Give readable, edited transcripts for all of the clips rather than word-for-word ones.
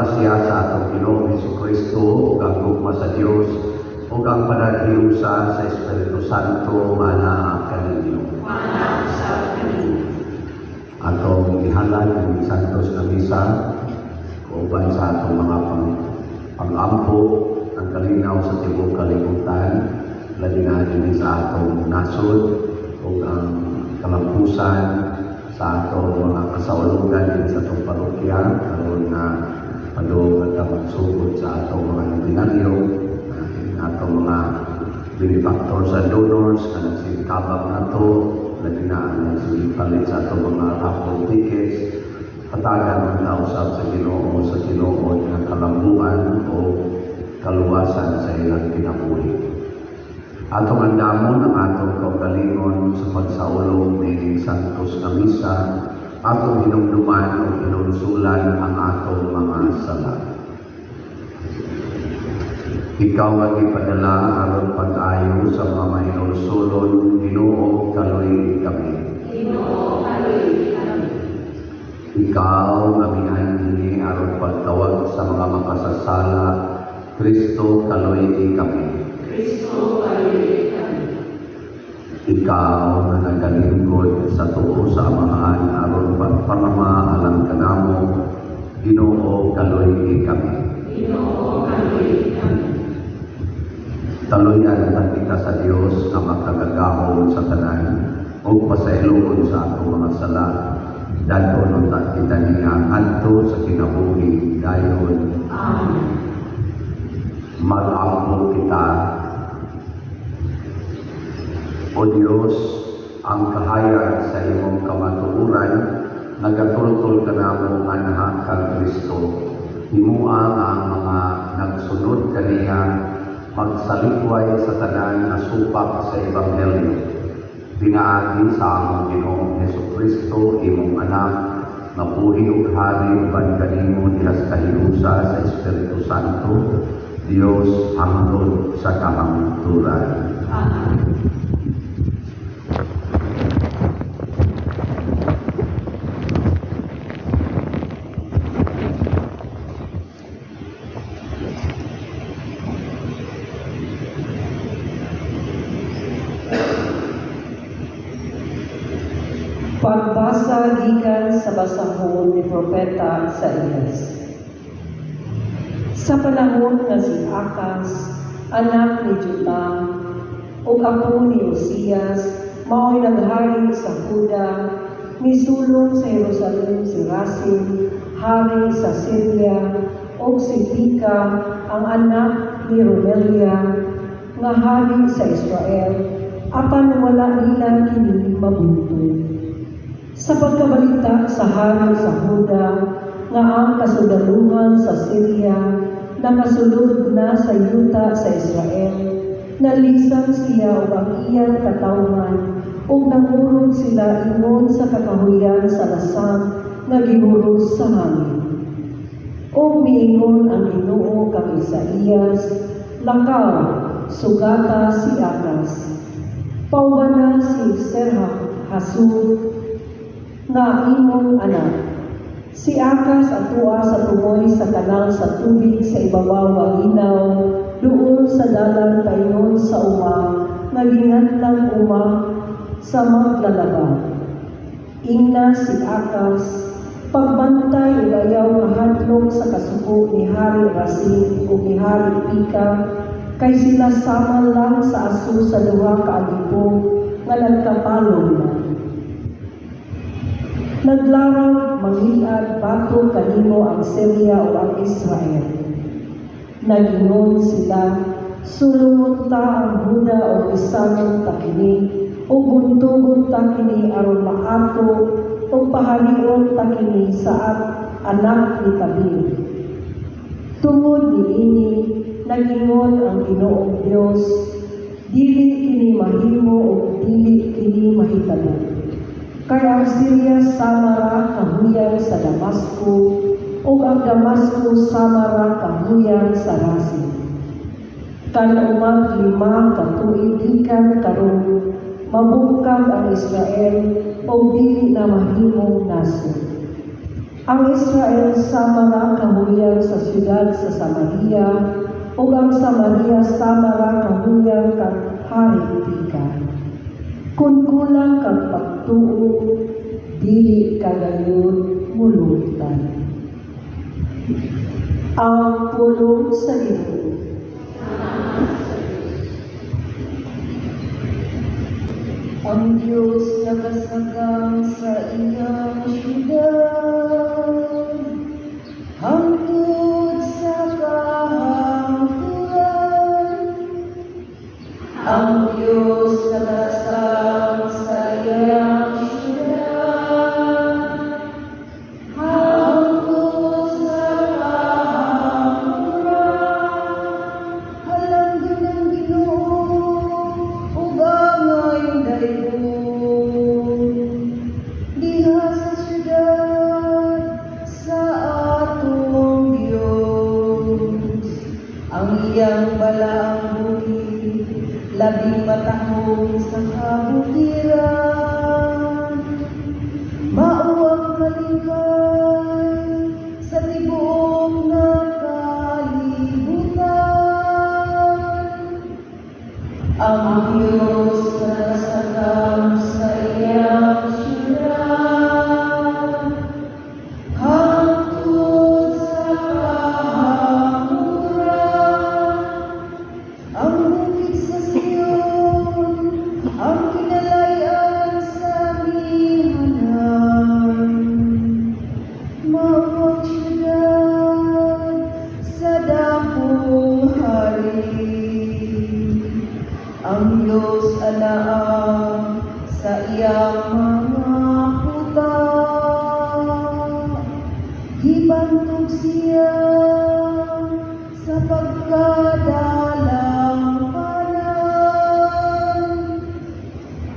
grasya sa atong Ginoong Jesucristo ug ang gugma sa Dios ug ang panaghiusa sa Espiritu Santo mana kaninyo. Atong ihalad ng santos na misa kauban sa atong mga pag-ampo ang kalinaw sa tibuok kalibutan labi na din sa atong nasod ug ang kalampusan sa atong mga kasaulugan din sa atong parokya karon na padung at magsugod sa atong mga nominaryo, atong mga benefactor sa donors, kanang singkabak na to, labi na ang sinipalit sa atong mga raffle tickets, patagan ang nausap sa Ginoo sa tinuod ng kalambuan o kaluwasan sa ilang kinabuhi. Atong andamon ang atong kaugalingon sa pagsaulong ni Santos na Misa, atong hinumduman o hinunsulan ang atong mga sala. Ikaw ang ipadala aron pag-ayo sa mga hinunsulon, Ginoo kaluy kami. Ginoo kaluy kami. Ikaw amihan dinhi aron pagtawag sa mga makasasala, Kristo kaluy kami. Kristo kaluy kami. Ikaw na nagalingkod sa tuo sa amahan aron pagpanama alang kanamo, Ginoo kaluy kami. Ginoo kaluy kami. Taluyan na kita sa Dios na makagagahon sa tanan o pasayloon sa atong mga sala. Dadon ta kita niya adto sa kinabuhi dayon. Amen. Mag-ampo kita. O Diyos, ang kahayag sa imong kamatuoran, nagatultol ka namo anha kang Kristo. Himua ang mga nagsunod kaniya magsalikway sa tanan na supak sa Ebanghelyo. Pinaagi sa among Ginoong Jesucristo, imong anak, na buhi ug hari uban kanimo dihas kahiusa sa Espiritu Santo, Dios hangtod sa kahangturan. Amen. Pagbasa gikan sa basahon ni Propeta Isaías. Sa panahon nga si Akas, anak ni Jotam, ug apo ni Osias, mao'y naghari sa Huda, misulong sa Jerusalem si Rasim, hari sa Syria, ug si Pika, ang anak ni Romelia, nga hari sa Israel, apan wala nila kini mabuntun. Sa pagkabalita sa hari sa Huda, nga ang kasudaluhan sa Syria, nakasulod na sa yuta sa Israel, nalisan siya o ang iyang katawhan, o nangurog sila ingon sa kakahuyan sa lasang na gihuros sa hangin. O miingon ang Ginoo kang Isaías, lakaw, sugata si Akas. Pauwana si Hasud, nga imong anak. Si Akas atua sa tumoy sa kanal sa tubig sa ibabaw ng inaw, doon sa dalan paingon sa nagingat lang sa maglalaba. Ingna si Akas, pagbantay ayaw kahadlok sa kasuko ni Hari Rasim o ni Hari Pika, kay sila sama lang sa aso sa duha ka alipong nga nagkapalong na. Naglarang mangiad bato kanimo ang Syria o ang Israel. Nagingon sila, sulungon ta ang Huda o isanong takini, o buntugon takini aron maato, o pahalion takini sa anak ni Tabir. Tungod ni ini, nagingon ang Ginoong Dios, dili kini mahimo o dili kini mahitabo. Kaya ang Syria samara kahuyang sa Damasco, o ang Damasco samara kahuyang sa Rasim. Kanumang 5 katuidikan karon, mabungkag ang Israel o dili na mahimong nasod. Ang Israel samara kahuyang sa siyudad sa Samaria, ug ang Samaria samara kahuyang kag haripikan. Kung kulang kag pagtuo, dili kagayon mulutan. Ang pulong sa Ginoo. Ang Diyos nagasagang sa iyang siyudad, hangtod sa kahangturan. Ang Diyos nagasagang sa iyang siyudad, hangtod sa kahangturan. Halanggan ng Ginoo, ugangay diha sa siyudad sa atong Diyos. Ang iyang balaang bukid, labing matahong sa kabukiran. Mauwang kalingkay sa tibuok na kalibutan. Ang Diyos na nasagam sa iyang siyudad, hangtod sa kahangturan. Ang bukid sa Sion, ang kinalayan sa mihanan. Mauwang siyudad sa dakong hari. Ang Diyos alaang sa iyang mga puta, gibantog siya sa pagkadalang panan.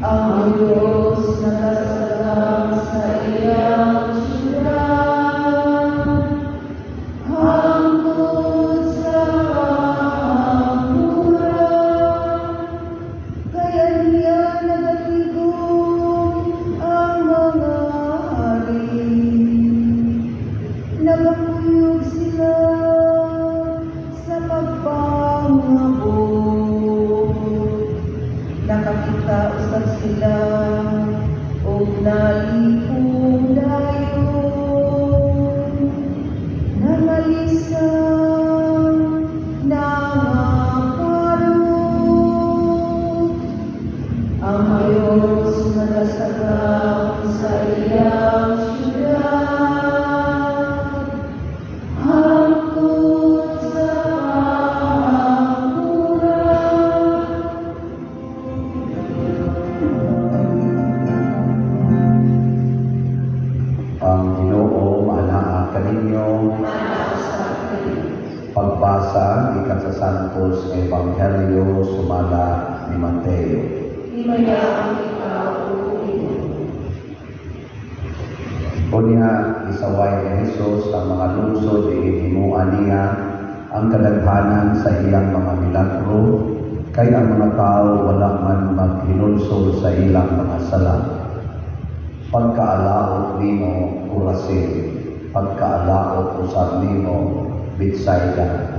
Ang Diyos nagasalang sa iyang siyudad, hangtod sa kahangturan. Kaya niya nagatigong ang mga hari. Nagakuyog sila sa pagpangabot. Nakakita usab sila og nalipong dayon. Nangalisan, nangaparot. Ang Diyos na nasagang sa iyang siyudad, hangtod sa kahangturan. Ang Ginoo maanaa kaninyo. Pagbasa ikan sa Santos nga Ebanghelyo sumala ni Mateo. Himayaan ikaw, O Ginoo. Unya isaway ni Jesus ang mga lungsod ihimuan niya ang kadaghanan sa iyang mga milagro, kay ang mga tao wala man maghinulsol sa ilang mga sala. Pagkaalaot nimo Corazin, pagkaalaot usab nimo Betsaida.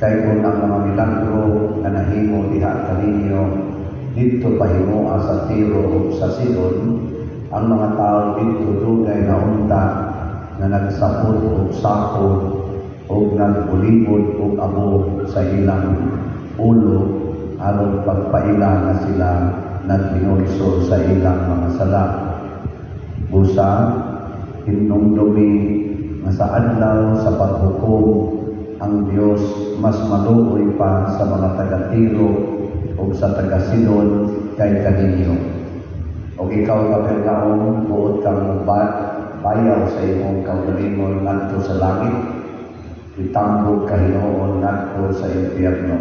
Kay kung ang mga milagro na nahimo diha kaninyo dito pahimuha sa Tiro ug sa Sidon, ang mga tao dito dugay na unta na nagsapot ug sakot ug nagbulibod ug abo sa ilang ulo aron pagpaila na sila naghinulsol sa ilang mga sala. Busa hinumdumi nga sa adlaw sa paghukom ang Dios mas maluoy pa sa mga taga-Tiro ug sa taga-Sidon kay kaninyo. Og ikaw Kapernaum, buot kang bayaw sa imong kaugalingon ngadto sa langit, itambog ka Hinuon ngadto sa impyerno.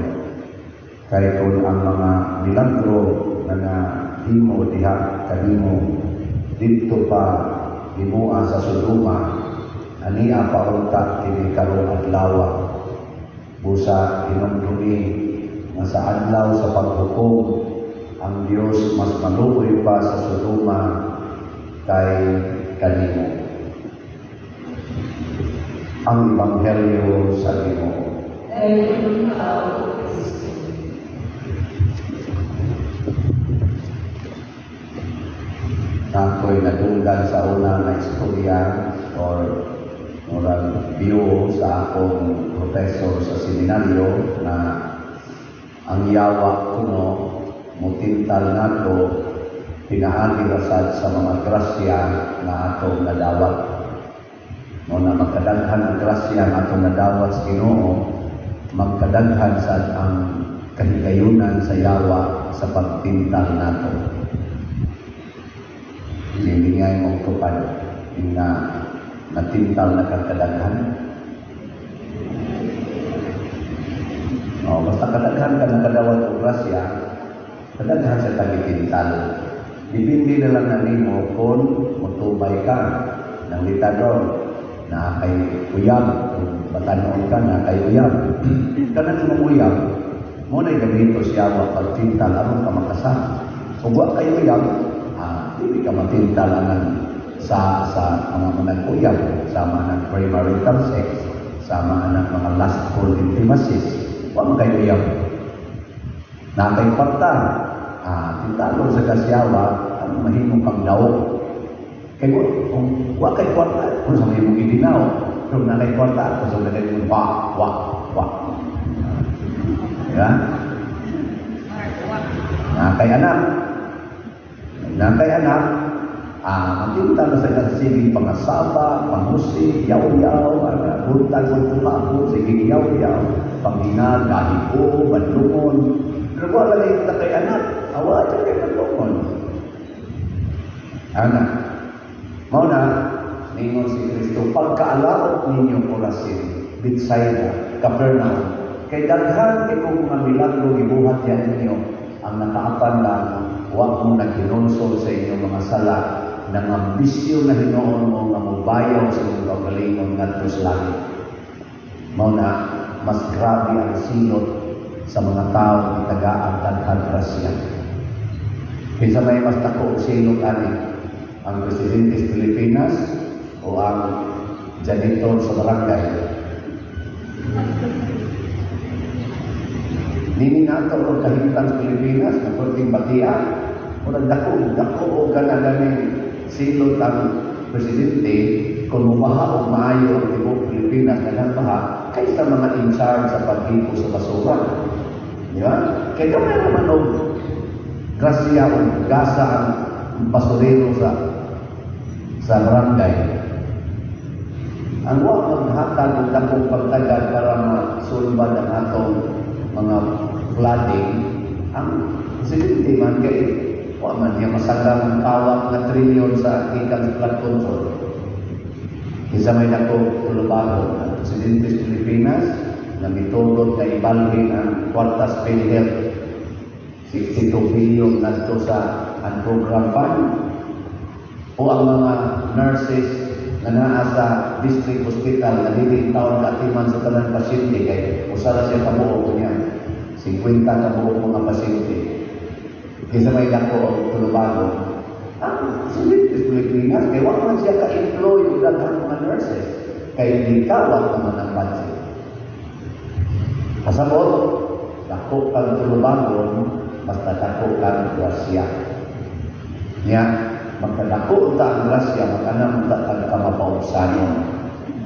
Kay kung ang mga milagro na nahimo diha kanimo dito pa himuha sa Sodoma, ania pa unta kini karong adlaw. Busa hinumdumi nga sa adlaw sa paghukom ang Dios mas maluoy pa sa Sodoma kay kanimo. Ang Ebanghelyo sa Ginoo. Dahil ikaw, O Kristo. Ako'y natunggan sa una na istorya or moral view sa akong professor sa seminaryo na ang yawa kuno mutintal nato pinaagi rasad sa mga grasya na atong nadawat. No na magkadaghan ang grasya na atong nadawat sa Ginoo, magkadaghan sad ang kahigayunan sa yawa sa pagtintal nato. Hindi nga yung tupad na natintal na kagkadaghan. Basta kadaghan ka ng kadawat o grasya, kadaghan sa tagitintal. Dipindi na lang na nimo kung mutubay ka ng litador na kay uyab, kung batanon ka na kay uyab. Kanang mong uyab, mo na'y gamito siya pagtintal aron ka makasama. Kung wa kay uyab, hindi ka matintalangan sa mga manag-uyab, sama ng premarital sex, sama ng mga lustful intimacies. Huwag mo kayo uyab. Na kay kwarta, tintalo sa kasyawa, ang mahimong pagdaog. Kaya kung huwag kay kwarta, kung sa mahimong idinaw, kung na kay kwarta, kung sa mahimong wak. Diba? Na kay anak, matintal na sa kasibing pangasaba, pangusig, yaw-yaw, buntag kung tumako, sige yaw-yaw, panghinag, dahipo, banlungon. Pero wala na yung kay anak, awa dyan kay banlungon. Anak, mauna, ningon si Kristo, pagkaalawat ninyong orasin, Bethsaida, Capernaum, kay daghan kay kung mga milagro gibuhat yan ninyo, ang nakaapan lang, huwag mo na kinonsol sa inyong mga sala ng ambisyon na hinoon mo nga mabayaw sa inyong kagalingon ngadto sa langit. Mauna, mas grabe ang silot sa mga tao na tagaan daghan grasya. Kinsa may mas dako og silot ani, ang presidente sa Pilipinas o ang janitor sa barangay? Nini nato ang kahimtang sa Pilipinas na pwedeng batian o nagdako o ganaganing silot ang presidente kung mumaha o maayo ang tibok Pilipinas na nagpaha kaysa mga in-charge sa paghipo sa basura. Di ba? Kaya may naman o grasya o gasa ang basurero sa barangay. Ang huwag maghatag ng dakong pagtagad para masulbad ang atong mga flooding, ang presidente man kay wa man niya masagang ang kawak na trilyon sa ikan flood control. Isa may dako tulubago ang presidente sa Pilipinas na mitulot na ibalhin ang kwartas PhilHealth 62 billion nadto sa ang program fund o ang mga nurses na naa sa district hospital na hindi taon kaatiman sa talang pasyente kay usara siya kabuo niya 50 kabuo mga pasyente kaysa may dako o tulubago ang sulit sa Pilipinas kay wala man siya ka-employ o daghang mga nurses kay hindi kawat naman ang budget. Pasabot dako kang tulubagon basta dako kang grasya niya magkadako ta ang grasya mag-anam ta ka mapausanon.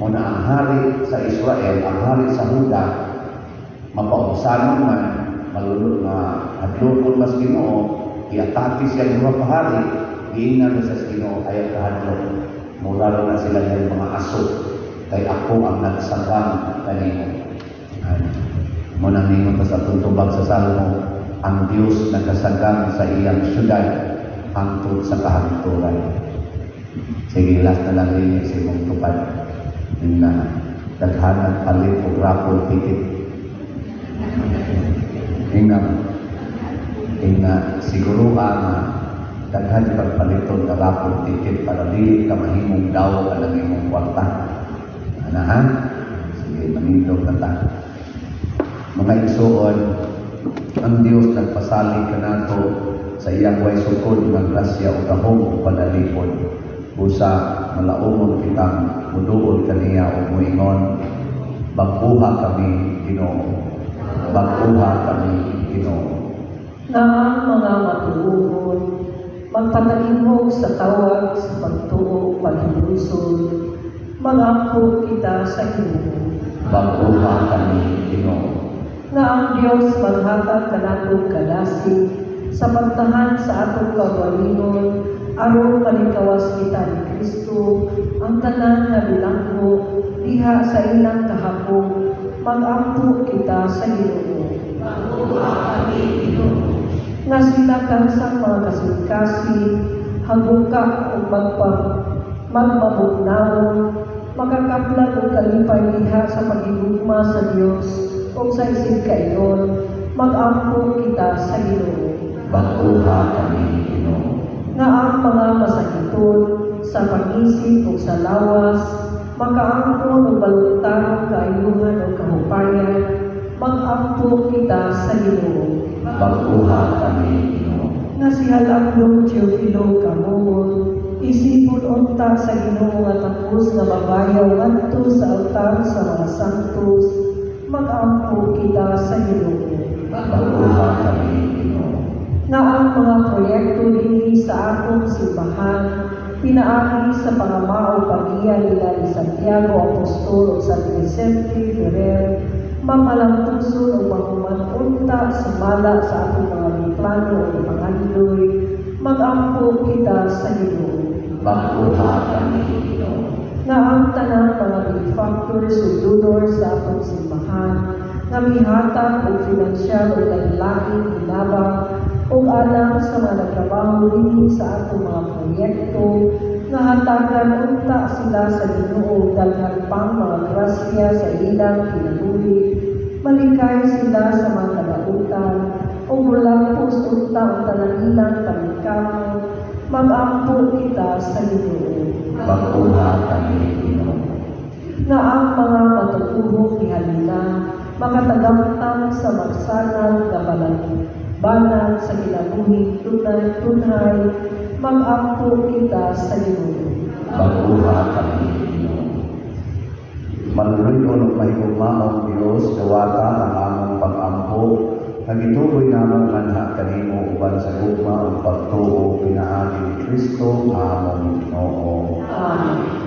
Muna ang hari sa Israel, ang hari sa Huda, mapausanon man, malulot na hadlokon mas Ginoo, iatake siya ng mga pahari, giingan sa Ginoo ayaw kahadlok. Muralo na sila ng mga aso, kay ako ang nagsagang kanino. Muna ningon pa sa tuntubag sa Salmo, ang Diyos nagkasagang sa iyang syudad, hangtod sa kahangturan. Sige, last na lang rin sa imong tupad na daghanang palit o rapol tikit. Inga siguro na daghan pagpaliton na rapol tikit para dili ka mahimong daw ka ng imong kwarta. Anahan? Sige, manindog na ta. Mga igsoon, ang Diyos nagpasalig ka nato sa iyang way sukod ng grasya o gahong o panalipod. Busa malaumon kitang muduol kaniya o muingon, bagkuha kami, Ginoo. Bagkuha kami, Ginoo. Na ang mga matuugon, magpatalingog sa tawag sa pagtuo paghilusod, mag-ampo kita sa Ginoo. Bagkuha kami, Ginoo. Na ang Diyos maghatag kanatong kalasig sa pagtahan sa atong kaugalingon, aron kalikawas kita ni Kristo, ang tanan nga bilanggo diha sa ilang kahapon, mag-ampo kita sa Ginoo. Nga sila kansang mga kasing-kasing, haguka o magmabugnaon, makakaplan o kalipay diha sa pagigugma sa Diyos o sa isig kaiyon, mag-ampo kita sa Ginoo. Bagkuha kami, Ginoo. Nga ang mga masakiton sa pag-isip o sa lawas, makaangkon o baluntarong kaayuhan o kahupayan, mag-ampo kita sa Ginoo. Bagkuha kami, Ginoo. Nga si Halakdong Teofilo Kamumon, isipon unta sa Ginoo nga tapos nga mabayaw ngadto sa altar sa mga santos, mag-ampo kita sa Ginoo. Bagkuha kami, Ginoo. Na ang mga proyekto dinhi sa akong simbahan, pinaagi sa pangamao pagiya nila ni Santiago Apostol o San Vicente Ferrer, mamalamtuson o mahumanunta sumala sa atong mga plano o pangandoy, mag-ampo kita sa Ginoo. Bagkuha kami, Ginoo. Na ang tanang mga benefactors o donor sa atong simbahan, na mihatag o finansyal o lain-laing hinabang o alam sa mga nagtrabaho din sa atong mga proyekto, nga hatagan unta sila sa Ginoo daghan pang mga grasya sa ilang kinabuhi, malikay sila sa mga kadautan, o mulapos unta ang tanan ilang kamikamo, mag-ampo kita sa Ginoo. Bagkuha kami, Ginoo. Na ang mga matutuhong ihalina, makatagamtang sa magsanang kabalan sa kinabuhi tunay, mag-ampo kita sa Ginoo. Bagkuha kami, Ginoo. Manuloy o mahigugmaong Diyos, kawata ang among pag-ampo, nagituloy namang manha kanimo uban sa gugma o pagtuo pinaagi ni Kristo, among Ginoo. Amen.